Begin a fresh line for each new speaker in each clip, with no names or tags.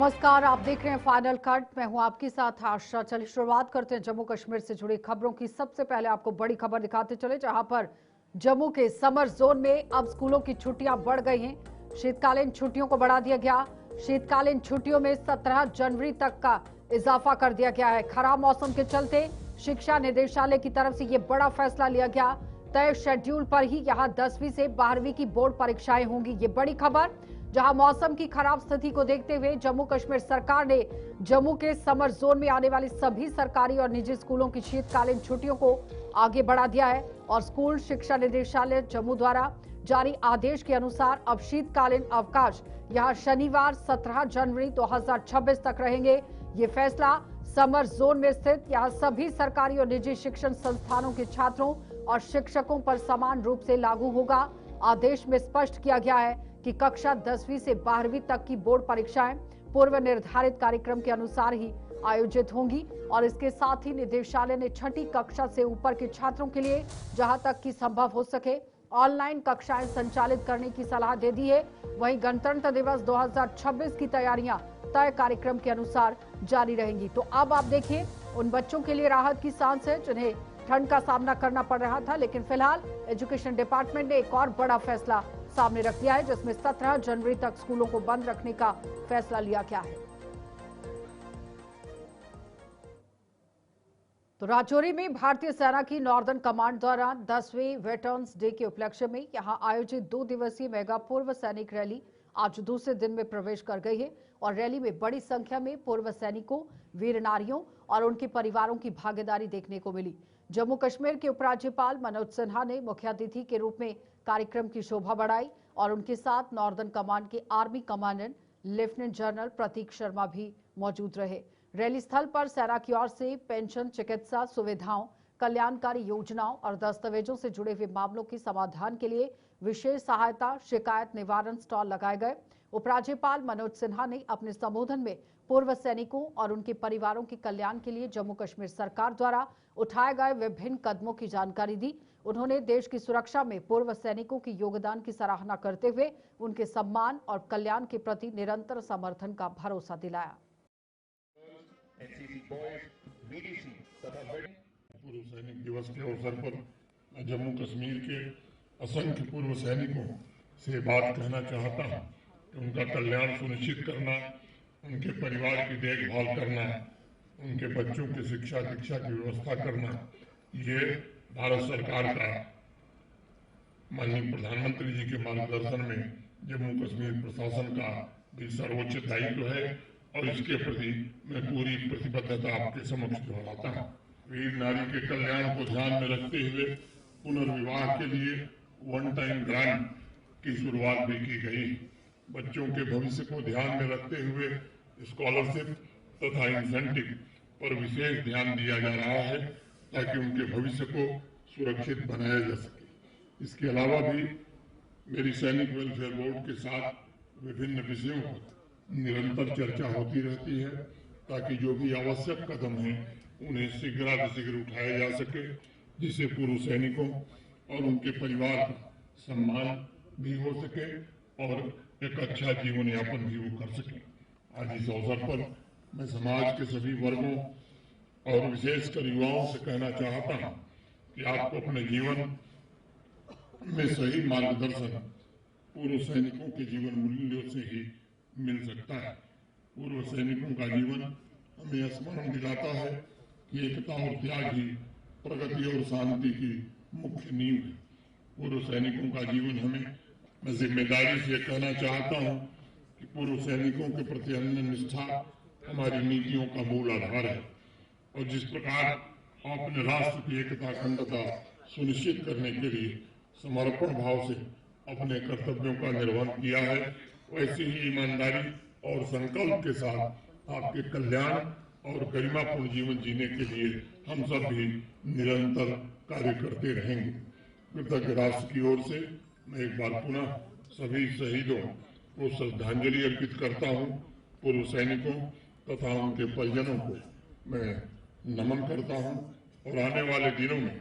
नमस्कार, आप देख रहे हैं फाइनल कट। मैं हूं आपके साथ आशा। चलिए शुरुआत करते हैं जम्मू कश्मीर से जुड़ी खबरों की। सबसे पहले आपको बड़ी खबर दिखाते चले, जहां पर जम्मू के समर जोन में अब स्कूलों की छुट्टियां बढ़ गई हैं। शीतकालीन छुट्टियों को बढ़ा दिया गया। शीतकालीन छुट्टियों में 17 जनवरी तक का इजाफा कर दिया गया है। खराब मौसम के चलते शिक्षा निदेशालय की तरफ से यह बड़ा फैसला लिया गया। तय शेड्यूल पर ही यहाँ 10वीं से 12वीं की बोर्ड परीक्षाएं होंगी। ये बड़ी खबर, जहां मौसम की खराब स्थिति को देखते हुए जम्मू कश्मीर सरकार ने जम्मू के समर जोन में आने वाली सभी सरकारी और निजी स्कूलों की शीतकालीन छुट्टियों को आगे बढ़ा दिया है। और स्कूल शिक्षा निदेशालय जम्मू द्वारा जारी आदेश के अनुसार अब शीतकालीन अवकाश यहां शनिवार 17 जनवरी 2026 तक रहेंगे। ये फैसला समर जोन में स्थित यहां सभी सरकारी और निजी शिक्षण संस्थानों के छात्रों और शिक्षकों पर समान रूप से लागू होगा। आदेश में स्पष्ट किया गया है कि कक्षा 10वीं से 12वीं तक की बोर्ड परीक्षाएं पूर्व निर्धारित कार्यक्रम के अनुसार ही आयोजित होंगी। और इसके साथ ही निदेशालय ने छठी कक्षा से ऊपर के छात्रों के लिए जहां तक कि संभव हो सके ऑनलाइन कक्षाएं संचालित करने की सलाह दे दी है। वहीं गणतंत्र दिवस 2026 की तैयारियां तय कार्यक्रम के अनुसार जारी रहेंगी। तो अब आप देखिए, उन बच्चों के लिए राहत की सांस है जिन्हें ठंड का सामना करना पड़ रहा था। लेकिन फिलहाल एजुकेशन डिपार्टमेंट ने एक और बड़ा फैसला सामने रख दिया है, जिसमें 17 जनवरी तक स्कूलों को बंद रखने का फैसला लिया गया है। तो राजौरी में भारतीय सेना की नॉर्दर्न कमांड द्वारा 10वें वेटरन्स डे के उपलक्ष्य में यहां आयोजित 2 दिवसीय मेगा पूर्व सैनिक रैली आज दूसरे दिन में प्रवेश कर गई है। और रैली में बड़ी संख्या में पूर्व सैनिकों, वीर नारियों और उनके परिवारों की भागीदारी देखने को मिली। जम्मू कश्मीर के उपराज्यपाल मनोज सिन्हा ने मुख्य अतिथि के रूप में कार्यक्रम की शोभा बढ़ाई और उनके साथ नॉर्दर्न कमांड के आर्मी कमांडेंट लेफ्टिनेंट जनरल प्रतीक शर्मा भी मौजूद रहे। रैली स्थल पर सेना की ओर से पेंशन, चिकित्सा सुविधाओं, कल्याणकारी योजनाओं और दस्तावेजों से जुड़े हुए मामलों के समाधान के लिए विशेष सहायता, शिकायत निवारण स्टॉल लगाए गए। उपराज्यपाल मनोज सिन्हा ने अपने संबोधन में पूर्व सैनिकों और उनके परिवारों के कल्याण के लिए जम्मू कश्मीर सरकार द्वारा उठाए गए विभिन्न कदमों की जानकारी दी। उन्होंने देश की सुरक्षा में पूर्व सैनिकों के योगदान की सराहना करते हुए उनके सम्मान और कल्याण के प्रति निरंतर समर्थन का भरोसा दिलाया।
पूर्व सैनिक दिवस के अवसर पर मैं जम्मू कश्मीर के असंख्य पूर्व सैनिकों से बात कहना चाहता हूं कि उनका कल्याण सुनिश्चित करना, उनके परिवार की देखभाल करना, उनके बच्चों की शिक्षा दीक्षा की व्यवस्था करना, ये भारत सरकार का माननीय प्रधानमंत्री जी के मार्गदर्शन में जम्मू कश्मीर प्रशासन का भी सर्वोच्च दायित्व है। और इसके प्रति मैं पूरी प्रतिबद्धता आपके समक्ष दोहराता हूँ। वीर नारी के कल्याण को ध्यान में रखते हुए पुनर्विवाह के लिए वन टाइम ग्रांट की शुरुआत भी की गई। बच्चों के भविष्य को ध्यान में रखते हुए स्कॉलरशिप तथा इंसेंटिव पर विशेष ध्यान दिया जा रहा है ताकि उनके भविष्य को सुरक्षित बनाया जा सके। इसके अलावा भी मेरी सैनिक वेलफेयर बोर्ड के साथ विभिन्न विषयों पर निरंतर चर्चा होती रहती है ताकि जो भी आवश्यक कदम हैं उन्हें शीघ्र उठाया जा सके, जिससे पूर्व सैनिकों और उनके परिवार का सम्मान भी हो सके और एक अच्छा जीवन यापन भी वो कर सके। आज इस अवसर पर मैं समाज के सभी वर्गों और विशेषकर युवाओं से कहना चाहता हूँ कि आपको अपने जीवन में सही मार्गदर्शन पूर्व सैनिकों के जीवन मूल्यों से ही मिल सकता है। पूर्व सैनिकों का जीवन हमें स्मरण दिलाता है कि एकता और त्याग ही प्रगति और शांति की मुख्य नींव है। पूर्व सैनिकों का जीवन हमें, मैं जिम्मेदारी से कहना चाहता हूँ कि पूर्व सैनिकों के प्रति अन्य निष्ठा हमारी नीतियों का मूल आधार है। और जिस प्रकार अपने राष्ट्र की एकता अखंडता सुनिश्चित करने के लिए समर्पण भाव से अपने कर्तव्यों का निर्वहन किया है, वैसे ही ईमानदारी और संकल्प के साथ आपके कल्याण और गरिमापूर्ण जीवन जीने के लिए हम सब भी निरंतर कार्य करते रहेंगे। कृतज्ञ राष्ट्र की ओर से मैं एक बार पुनः सभी शहीदों को श्रद्धांजलि अर्पित करता हूं। पूर्व सैनिकों तथा उनके परिजनों को मैं नमन करता हूं और आने वाले दिनों में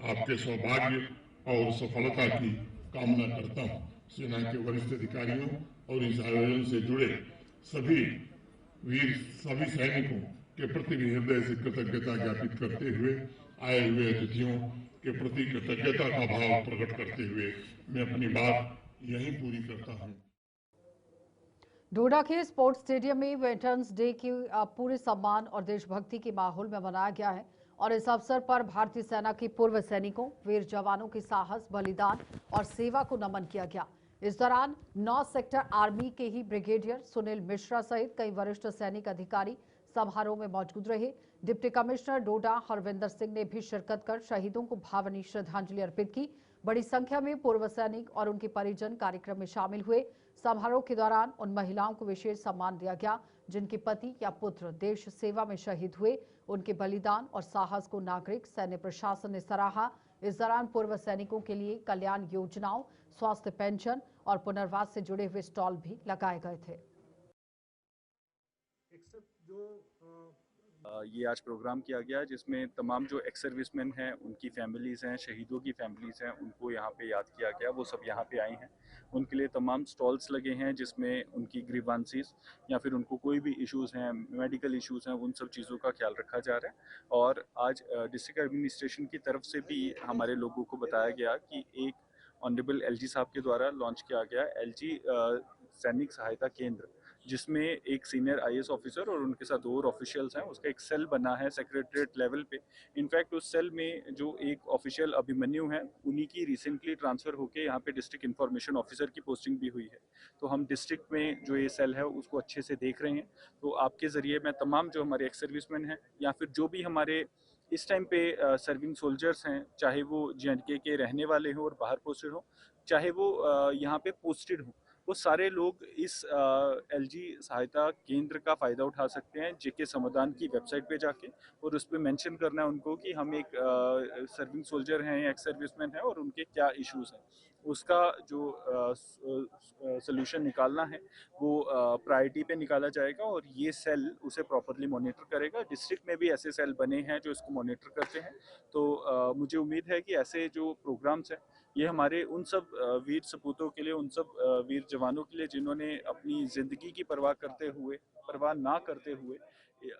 आपके सौभाग्य और सफलता की कामना करता हूं। सेना के वरिष्ठ अधिकारियों और इस आयोजन से जुड़े सभी वीर सभी सैनिकों के प्रति भी हृदय से कृतज्ञता ज्ञापित करते हुए आए हुए अतिथियों के प्रति कृतज्ञता का भाव प्रकट करते हुए मैं अपनी बात यहीं पूरी करता हूं।
डोडा के स्पोर्ट्स स्टेडियम में वेटरन्स डे की पूरे सम्मान और देशभक्ति के माहौल में मनाया गया है और इस अवसर पर भारतीय सेना के पूर्व सैनिकों, वीर जवानों के साहस, बलिदान और सेवा को नमन किया गया। इस दौरान 9 सेक्टर आर्मी के ही ब्रिगेडियर सुनील मिश्रा सहित कई वरिष्ठ सैनिक अधिकारी समारोह में मौजूद रहे। डिप्टी कमिश्नर डोडा हरविंदर सिंह ने भी शिरकत कर शहीदों को भावभीनी श्रद्धांजलि अर्पित की। बड़ी संख्या में पूर्व सैनिक और उनके परिजन कार्यक्रम में शामिल हुए। समारोह के दौरान उन महिलाओं को विशेष सम्मान दिया गया जिनके पति या पुत्र देश सेवा में शहीद हुए। उनके बलिदान और साहस को नागरिक सैन्य प्रशासन ने सराहा। इस दौरान पूर्व सैनिकों के लिए कल्याण योजनाओं, स्वास्थ्य पेंशन और पुनर्वास से जुड़े हुए स्टॉल भी लगाए गए थे।
ये आज प्रोग्राम किया गया जिसमें तमाम जो एक्स सर्विसमैन हैं, उनकी फैमिलीज़ हैं, शहीदों की फैमिलीज़ हैं, उनको यहाँ पे याद किया गया। वो सब यहाँ पे आए हैं। उनके लिए तमाम स्टॉल्स लगे हैं जिसमें उनकी ग्रीवांसीज या फिर उनको कोई भी इश्यूज़ हैं, मेडिकल इश्यूज़ हैं, उन सब चीज़ों का ख्याल रखा जा रहा है। और आज डिस्ट्रिक्ट एडमिनिस्ट्रेशन की तरफ से भी हमारे लोगों को बताया गया कि एक ऑनरेबल एलजी साहब के द्वारा लॉन्च किया गया एलजी सैनिक सहायता केंद्र, जिसमें एक सीनियर आईएएस ऑफिसर और उनके साथ 2 और ऑफिशियल्स हैं। उसका एक सेल बना है सेक्रेटरीट लेवल पे। इनफैक्ट उस सेल में जो एक ऑफिशियल अभिमन्यु है, उन्हीं की रिसेंटली ट्रांसफ़र होके यहाँ पे डिस्ट्रिक्ट इन्फॉर्मेशन ऑफिसर की पोस्टिंग भी हुई है। तो हम डिस्ट्रिक्ट में जो ये सेल है उसको अच्छे से देख रहे हैं। तो आपके ज़रिए मैं तमाम जो हमारे एक्स सर्विसमैन हैं या फिर जो भी हमारे इस टाइम पे सर्विंग सोल्जर्स हैं, चाहे वो जे&के के रहने वाले हों और बाहर पोस्टेड हों, चाहे वो यहाँ पे पोस्टेड हों, वो सारे लोग इस एलजी सहायता केंद्र का फ़ायदा उठा सकते हैं। जेके समाधान की वेबसाइट पे जाके और उस पर मेंशन करना है उनको कि हम एक सर्विंग सोल्जर हैं, एक्स सर्विसमैन हैं और उनके क्या इश्यूज़ हैं। उसका जो सोल्यूशन निकालना है वो प्रायोरिटी पे निकाला जाएगा और ये सेल उसे प्रॉपरली मॉनिटर करेगा। डिस्ट्रिक्ट में भी ऐसे सेल बने हैं जो इसको मॉनिटर करते हैं। तो मुझे उम्मीद है कि ऐसे जो प्रोग्राम्स हैं ये हमारे उन सब वीर सपूतों के लिए, उन सब वीर जवानों के लिए जिन्होंने अपनी ज़िंदगी की परवाह ना करते हुए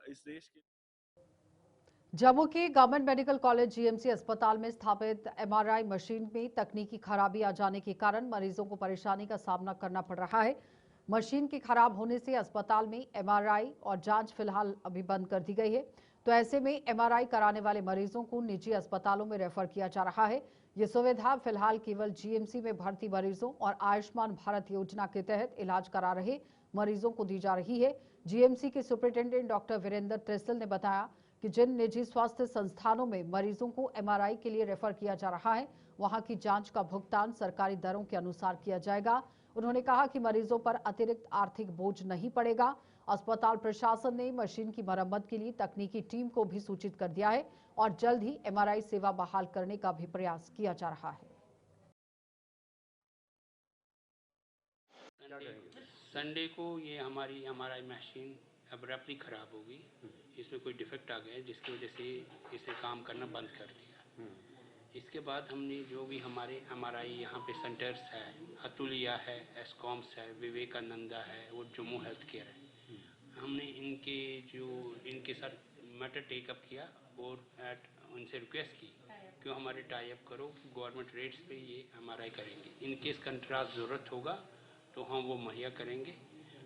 इस देश के
जम्मू के गवर्नमेंट मेडिकल कॉलेज जीएमसी अस्पताल में स्थापित एमआरआई मशीन में तकनीकी खराबी आ जाने के कारण मरीजों को परेशानी का सामना करना पड़ रहा है। मशीन के खराब होने से अस्पताल में एमआरआई और जांच फिलहाल अभी बंद कर दी गई है। तो ऐसे में एमआरआई कराने वाले मरीजों को निजी अस्पतालों में रेफर किया जा रहा है। ये सुविधा फिलहाल केवल जीएमसी में भर्ती मरीजों और आयुष्मान भारत योजना के तहत इलाज करा रहे मरीजों को दी जा रही है। जीएमसी के सुपरिटेंडेंट डॉक्टर वीरेंद्र त्रिसल ने बताया कि जिन निजी स्वास्थ्य संस्थानों में मरीजों को एमआरआई के लिए रेफर किया जा रहा है, वहां की जांच का भुगतान सरकारी दरों के अनुसार किया जाएगा। उन्होंने कहा कि मरीजों पर अतिरिक्त आर्थिक बोझ नहीं पड़ेगा। अस्पताल प्रशासन ने मशीन की मरम्मत के लिए तकनीकी टीम को भी सूचित कर दिया है और जल्द ही एमआरआई सेवा बहाल करने का भी प्रयास किया जा रहा है।
संडे को ये हमारी एमआरआई मशीन अब्रप्टली ख़राब हो गई। इसमें कोई डिफेक्ट आ गया जिसकी वजह से इसे काम करना बंद कर दिया। इसके बाद हमने जो भी हमारे एमआरआई यहाँ पे सेंटर्स है, अतुलिया है, एस्कॉम्स है, विवेकानंदा है और जम्मू हेल्थ केयर है, हमने इनके साथ मैटर टेकअप किया और उनसे रिक्वेस्ट की कि हमारे टाई अप करो, गवर्नमेंट रेट्स पे ये एमआरआई करेंगे। इनकेस कंट्रास्ट ज़रूरत होगा तो हम वो मुहैया करेंगे।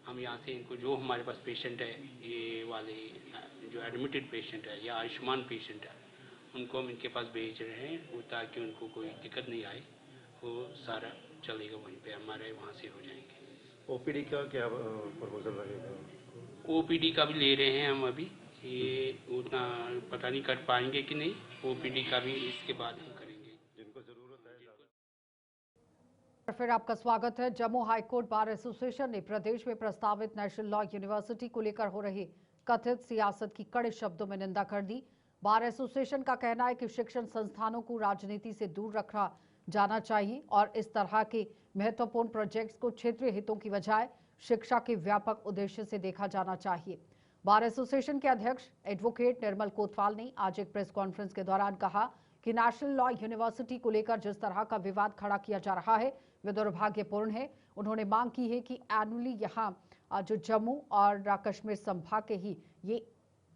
हम यहाँ से इनको जो हमारे पास पेशेंट है, ये वाले जो एडमिटेड पेशेंट है या आयुष्मान पेशेंट है, उनको हम इनके पास भेज रहे हैं वो ताकि उनको कोई दिक्कत नहीं आए। वो सारा चलेगा वहीं पे, एमआरआई वहाँ से हो जाएंगे।
ओपीडी का क्या प्रपोजल रहेगा?
ओपीडी का भी ले रहे हैं हम अभी, ये उतना पता नहीं कर पाएंगे कि नहीं। ओपीडी का भी इसके बाद हम करेंगे
जिनको ज़रूरत है।
फिर आपका स्वागत है। जम्मू हाईकोर्ट बार एसोसिएशन ने प्रदेश में प्रस्तावित नेशनल लॉ यूनिवर्सिटी को लेकर हो रही कथित सियासत की कड़े शब्दों में निंदा कर दी। बार एसोसिएशन का कहना है कि शिक्षण संस्थानों को राजनीति से दूर रखा जाना चाहिए और इस तरह के महत्वपूर्ण प्रोजेक्ट्स को क्षेत्रीय हितों की बजाय शिक्षा के व्यापक उद्देश्य से देखा जाना चाहिए। बार एसोसिएशन के अध्यक्ष एडवोकेट निर्मल कोतवाल ने आज एक प्रेस कॉन्फ्रेंस के दौरान कहा कि नेशनल लॉ यूनिवर्सिटी को लेकर जिस तरह का विवाद खड़ा किया जा रहा है वे दुर्भाग्यपूर्ण है। उन्होंने मांग की है कि एनुअली यहां जो जम्मू और कश्मीर संभाग के ही ये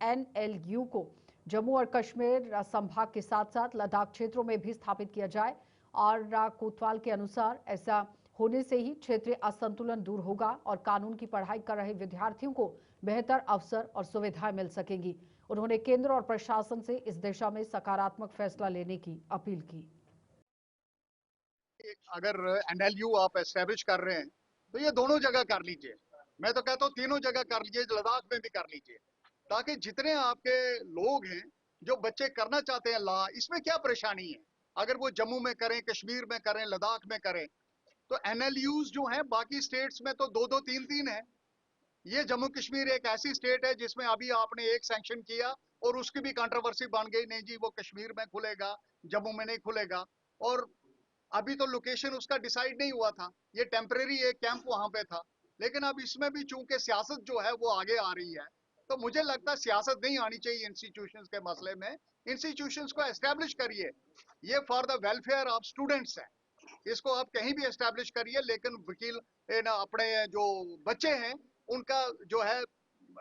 NLU को जम्मू और कश्मीर संभाग के साथ साथ लद्दाख क्षेत्रों में भी स्थापित किया जाए और कोतवाल के अनुसार ऐसा होने से ही क्षेत्रीय असंतुलन दूर होगा और कानून की पढ़ाई कर रहे विद्यार्थियों को बेहतर अवसर और सुविधाएं मिल सकेंगी। उन्होंने केंद्र और प्रशासन से इस दिशा में सकारात्मक फैसला लेने की अपील की।
अगर NLU आप एस्टेब्लिश कर रहे हैं तो ये दोनों जगह कर लीजिए। मैं तो कहता हूँ तीनों जगह कर लीजिए, लद्दाख में भी कर लीजिए, ताकि जितने आपके लोग हैं जो बच्चे करना चाहते हैं लॉ, इसमें क्या परेशानी है। अगर वो जम्मू में करें, कश्मीर में करें, लद्दाख में करें, तो NLUs जो हैं बाकी स्टेट्स में तो 2-2, 3-3 है। ये जम्मू कश्मीर एक ऐसी स्टेट है जिसमें अभी आपने एक सैंक्शन किया और उसकी भी कंट्रोवर्सी बन गई, नहीं जी वो कश्मीर में खुलेगा, जम्मू में नहीं खुलेगा। और अभी तो लोकेशन उसका डिसाइड नहीं हुआ था, ये टेम्परेरी एक कैंप वहां पे था। लेकिन अब इसमें भी चूंकि सियासत जो है वो आगे आ रही है, तो मुझे लगता है सियासत नहीं आनी चाहिए इंस्टीट्यूशंस के मसले में। इंस्टीट्यूशंस को एस्टेब्लिश करिए, ये for the welfare of students है, इसको आप कहीं भी एस्टेब्लिश करिए। लेकिन वकील अपने जो बच्चे हैं उनका जो है,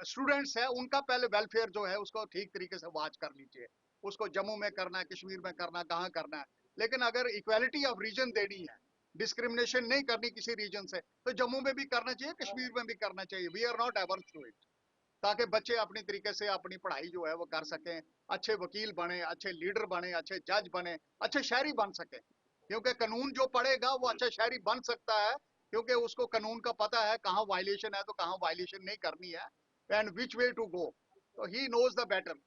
स्टूडेंट्स है, उनका पहले वेलफेयर जो है उसको ठीक तरीके से वॉच कर लीजिए। उसको जम्मू में करना है, कश्मीर में करना, कहाँ करना है। लेकिन अगर इक्वालिटी ऑफ रीजन देनी है, डिस्क्रिमिनेशन नहीं करनी किसी रीजन से, तो जम्मू में भी करना चाहिए, कश्मीर में भी करना चाहिए। We are not averse to it, ताकि बच्चे अपनी तरीके से अपनी पढ़ाई जो है वो कर सकें, अच्छे वकील बने, अच्छे लीडर बने, अच्छे जज बने, अच्छे शहरी बन सके। क्योंकि कानून जो पढ़ेगा वो अच्छा शहरी बन सकता है, क्योंकि उसको कानून का पता है कहाँ वायलेशन है तो कहाँ वायलेशन नहीं करनी है, and which way to go, तो ही नोज द बेटर।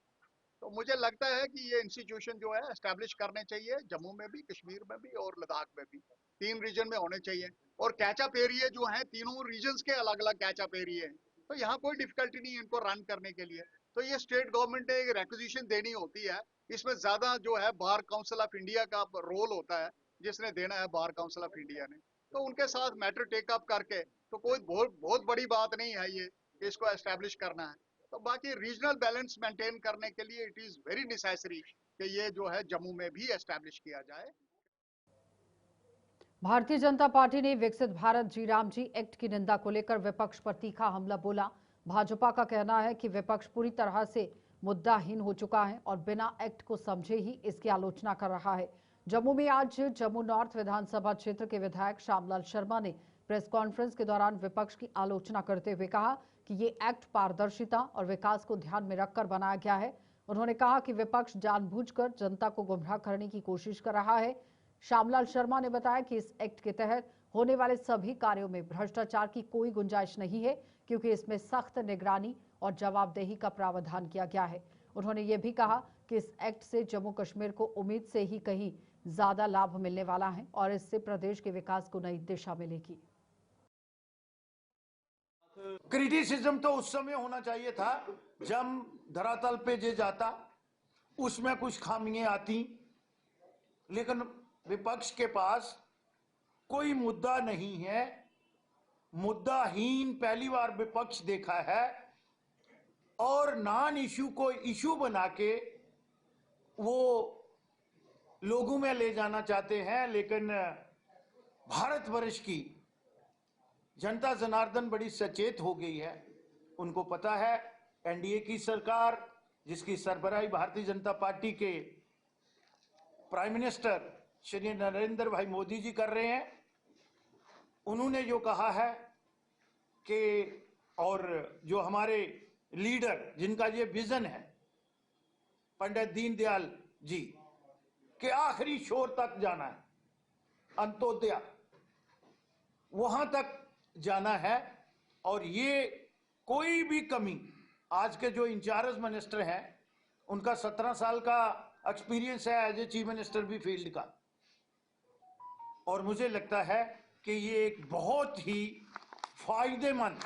तो मुझे लगता है कि ये इंस्टीट्यूशन जो है एस्टेब्लिश करने चाहिए, जम्मू में भी, कश्मीर में भी और लद्दाख में भी, 3 रीजन में होने चाहिए। और कैचअप एरिया जो है तीनों रीजन्स के अलग अलग कैचअप एरिया है, तो यहाँ कोई डिफिकल्टी नहीं है इनको रन करने के लिए। तो ये स्टेट गवर्नमेंट ने एक रेक्विजिशन देनी होती है, इसमें ज्यादा जो है बार काउंसिल ऑफ इंडिया का रोल होता है, जिसने देना है बार काउंसिल ऑफ इंडिया ने। तो उनके साथ मैटर टेकअप करके, तो कोई बहुत बड़ी बात नहीं है ये, इसको एस्टेब्लिश करना है। तो बाकी रीजनल बैलेंस मेंटेन करने के लिए इट इज वेरी नेसेसरी कि ये जो है जम्मू में भी एस्टेब्लिश किया जाए।
भारतीय जनता पार्टी ने विकसित भारत जी राम जी एक्ट की निंदा को लेकर विपक्ष पर तीखा हमला बोला। भाजपा का कहना है कि विपक्ष पूरी तरह से मुद्दाहीन हो चुका है और बिना एक्ट को समझे ही इसकी आलोचना कर रहा है। जम्मू में आज जम्मू नॉर्थ विधानसभा क्षेत्र के विधायक श्यामलाल शर्मा ने प्रेस कॉन्फ्रेंस के दौरान विपक्ष की आलोचना करते हुए कहा कि ये एक्ट पारदर्शिता और विकास को ध्यान में रखकर बनाया गया है। उन्होंने कहा कि विपक्ष जानबूझकर जनता को गुमराह करने की कोशिश कर रहा है। श्यामलाल शर्मा ने बताया कि इस एक्ट के तहत होने वाले सभी कार्यों में भ्रष्टाचार की कोई गुंजाइश नहीं है, क्योंकि इसमें सख्त निगरानी और जवाबदेही का प्रावधान किया गया है। उन्होंने ये भी कहा कि इस एक्ट से जम्मू कश्मीर को उम्मीद से ही कहीं ज्यादा लाभ मिलने वाला है और इससे प्रदेश के विकास को नई दिशा मिलेगी।
क्रिटिसिज्म तो उस समय होना चाहिए था जब धरातल पे जे जाता, उसमें कुछ खामियां आती, लेकिन विपक्ष के पास कोई मुद्दा नहीं है। मुद्दाहीन पहली बार विपक्ष देखा है और नॉन इशू को इशू बना के वो लोगों में ले जाना चाहते हैं। लेकिन भारतवर्ष की जनता जनार्दन बड़ी सचेत हो गई है। उनको पता है एनडीए की सरकार, जिसकी सरबराही भारतीय जनता पार्टी के प्राइम मिनिस्टर श्री नरेंद्र भाई मोदी जी कर रहे हैं, उन्होंने जो कहा है कि, और जो हमारे लीडर जिनका ये विजन है पंडित दीनदयाल जी के आखिरी छोर तक जाना है, अंत्योदय वहां तक जाना है। और ये कोई भी कमी, आज के जो इंचार्ज मिनिस्टर हैं उनका 17 साल का एक्सपीरियंस है एज ए चीफ मिनिस्टर भी फील्ड का, और मुझे लगता है कि ये एक बहुत ही फायदेमंद।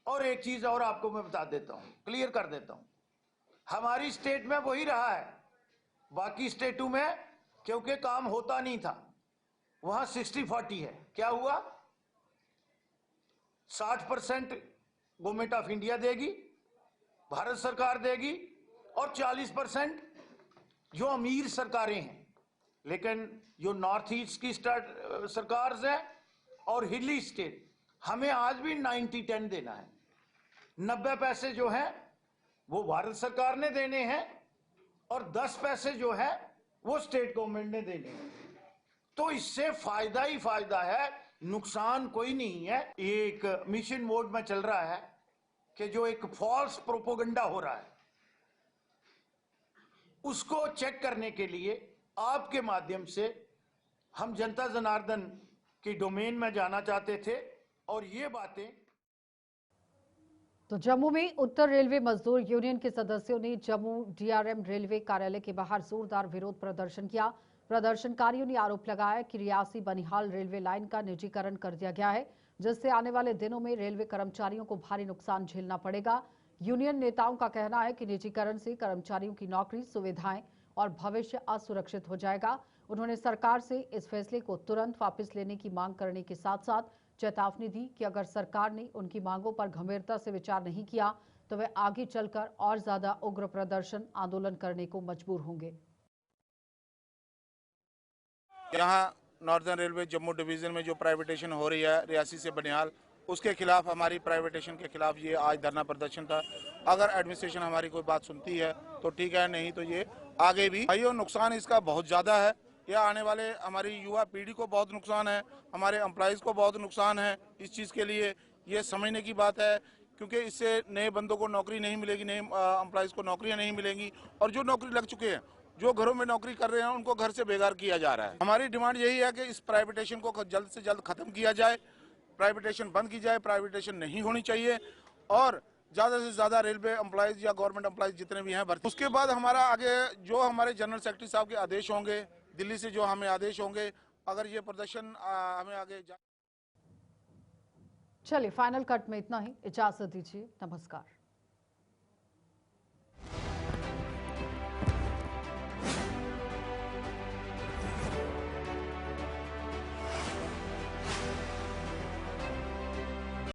और एक चीज और आपको मैं बता देता हूं, क्लियर कर देता हूं, हमारी स्टेट में वही रहा है, बाकी स्टेटों में क्योंकि काम होता नहीं था, वहां 60-40 है। क्या हुआ, 60% गवर्नमेंट ऑफ इंडिया देगी, भारत सरकार देगी, और 40% जो अमीर सरकारें हैं। लेकिन जो नॉर्थ ईस्ट की सरकार है और हिली स्टेट, हमें आज भी 90-10 देना है। 90 पैसे जो है वो भारत सरकार ने देने हैं और 10 पैसे जो है वो स्टेट गवर्नमेंट ने देने हैं। तो इससे फायदा ही फायदा है, नुकसान कोई नहीं है। ये एक मिशन मोड में चल रहा है कि जो एक फॉल्स प्रोपोगंडा हो रहा है उसको चेक करने के लिए आपके माध्यम से हम जनता जनार्दन की डोमेन में जाना चाहते थे और ये बातें।
तो जम्मू में उत्तर रेलवे मजदूर यूनियन के सदस्यों ने जम्मू डीआरएम रेलवे कार्यालय के बाहर जोरदार विरोध प्रदर्शन किया। प्रदर्शनकारियों ने आरोप लगाया कि रियासी बनिहाल रेलवे लाइन का निजीकरण कर दिया गया है, जिससे आने वाले दिनों में रेलवे कर्मचारियों को भारी नुकसान झेलना पड़ेगा। यूनियन नेताओं का कहना है कि निजीकरण से कर्मचारियों की नौकरी, सुविधाएं और भविष्य असुरक्षित हो जाएगा। उन्होंने सरकार से इस फैसले को तुरंत वापस लेने की मांग करने के साथ साथ चेतावनी दी कि अगर सरकार ने उनकी मांगों पर गंभीरता से विचार नहीं किया तो वे आगे चलकर और ज्यादा उग्र प्रदर्शन आंदोलन करने को मजबूर होंगे।
यहाँ नॉर्दर्न रेलवे जम्मू डिवीजन में जो प्राइवेटेशन हो रही है रियासी से बनिहाल, उसके खिलाफ, हमारी प्राइवेटेशन के खिलाफ ये आज धरना प्रदर्शन था। अगर एडमिनिस्ट्रेशन हमारी कोई बात सुनती है तो ठीक है, नहीं तो ये आगे भी। भाइयों, नुकसान इसका बहुत ज़्यादा है। यह आने वाले हमारी युवा पीढ़ी को बहुत नुकसान है, हमारे एम्प्लॉयज़ को बहुत नुकसान है। इस चीज़ के लिए ये समझने की बात है, क्योंकि इससे नए बंदों को नौकरी नहीं मिलेगी, नए एम्प्लॉयज़ को नौकरियाँ नहीं मिलेंगी, और जो नौकरी लग चुके हैं, जो घरों में नौकरी कर रहे हैं, उनको घर से बेकार किया जा रहा है। हमारी डिमांड यही है कि इस प्राइवेटेशन को जल्द से जल्द खत्म किया जाए, प्राइवेटेशन बंद की जाए, प्राइवेटेशन नहीं होनी चाहिए, और ज़्यादा से ज़्यादा रेलवे एम्प्लॉयज़ या गवर्नमेंट एम्प्लॉयज़ जितने भी हैं भर्ती। उसके बाद हमारा आगे जो हमारे जनरल सेक्रेटरी साहब के आदेश होंगे, दिल्ली से जो हमें आदेश होंगे, अगर ये प्रदर्शन हमें आगे
चलिए, फाइनल कट में इतना ही। इजाजत दीजिए, नमस्कार।